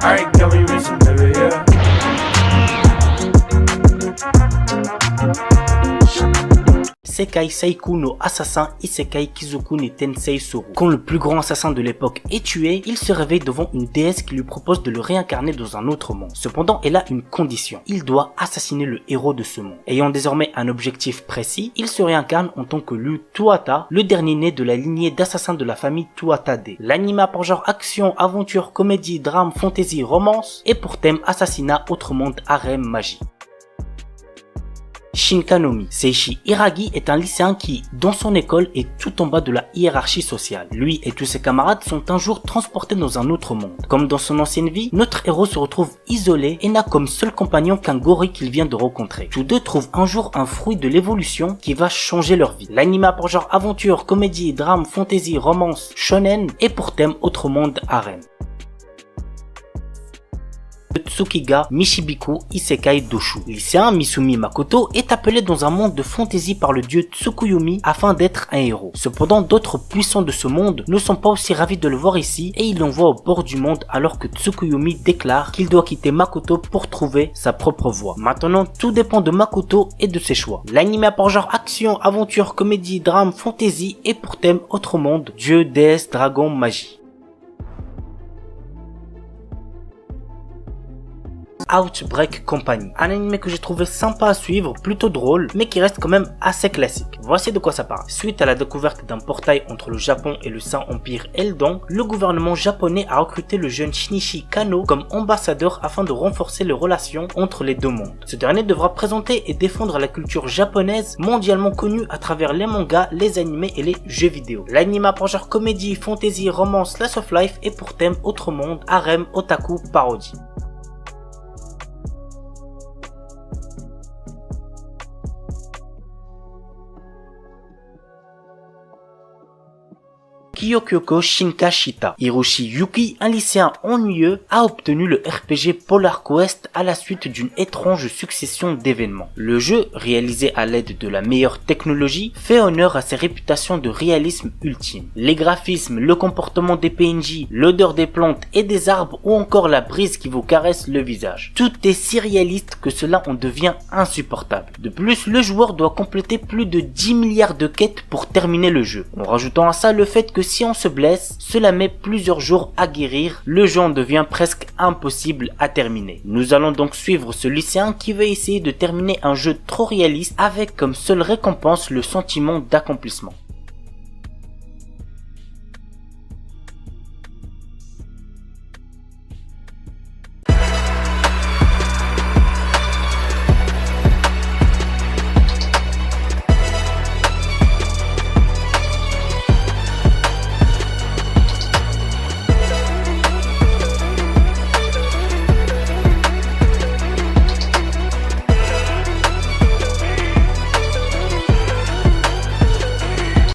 Alright, girl, we racing, baby, yeah. Sekai Seiku no assassin Isekai Kizoku ne Tensei Soru. Quand le plus grand assassin de l'époque est tué, il se réveille devant une déesse qui lui propose de le réincarner dans un autre monde. Cependant, elle a une condition. Il doit assassiner le héros de ce monde. Ayant désormais un objectif précis, il se réincarne en tant que Lu Tuata, le dernier né de la lignée d'assassins de la famille Tuatade. L'anime a pour genre action, aventure, comédie, drame, fantasy, romance et pour thème assassinat, autre monde, harem, magie. Shinkanomi. Seishi Hiragi est un lycéen qui, dans son école, est tout en bas de la hiérarchie sociale. Lui et tous ses camarades sont un jour transportés dans un autre monde. Comme dans son ancienne vie, notre héros se retrouve isolé et n'a comme seul compagnon qu'un gorille qu'il vient de rencontrer. Tous deux trouvent un jour un fruit de l'évolution qui va changer leur vie. L'anime a pour genre aventure, comédie, drame, fantasy, romance, shonen et pour thème autre monde, harem. Tsukiga Mishibiku Isekai Doshu. Lycéen Misumi Makoto est appelé dans un monde de fantasy par le dieu Tsukuyomi afin d'être un héros. Cependant, d'autres puissants de ce monde ne sont pas aussi ravis de le voir ici et ils l'envoient au bord du monde alors que Tsukuyomi déclare qu'il doit quitter Makoto pour trouver sa propre voie. Maintenant, tout dépend de Makoto et de ses choix. L'anime a pour genre action, aventure, comédie, drame, fantasy et pour thème autre monde, dieu, déesse, dragon, magie. Outbreak Company, un anime que j'ai trouvé sympa à suivre, plutôt drôle, mais qui reste quand même assez classique. Voici de quoi ça parle. Suite à la découverte d'un portail entre le Japon et le Saint-Empire Eldon, le gouvernement japonais a recruté le jeune Shinichi Kano comme ambassadeur afin de renforcer les relations entre les deux mondes. Ce dernier devra présenter et défendre la culture japonaise mondialement connue à travers les mangas, les animés et les jeux vidéo. L'anime a pour genre comédie, fantasy, romance, slice of life et pour thème autre monde, harem, otaku, parodie. Kyokyoko Shinkashita. Hiroshi Yuki, un lycéen ennuyeux, a obtenu le RPG Polar Quest à la suite d'une étrange succession d'événements. Le jeu, réalisé à l'aide de la meilleure technologie, fait honneur à ses réputations de réalisme ultime. Les graphismes, le comportement des PNJ, l'odeur des plantes et des arbres ou encore la brise qui vous caresse le visage. Tout est si réaliste que cela en devient insupportable. De plus, le joueur doit compléter plus de 10 milliards de quêtes pour terminer le jeu. En rajoutant à ça le fait que si on se blesse, cela met plusieurs jours à guérir, le jeu en devient presque impossible à terminer. Nous allons donc suivre ce lycéen qui veut essayer de terminer un jeu trop réaliste avec comme seule récompense le sentiment d'accomplissement.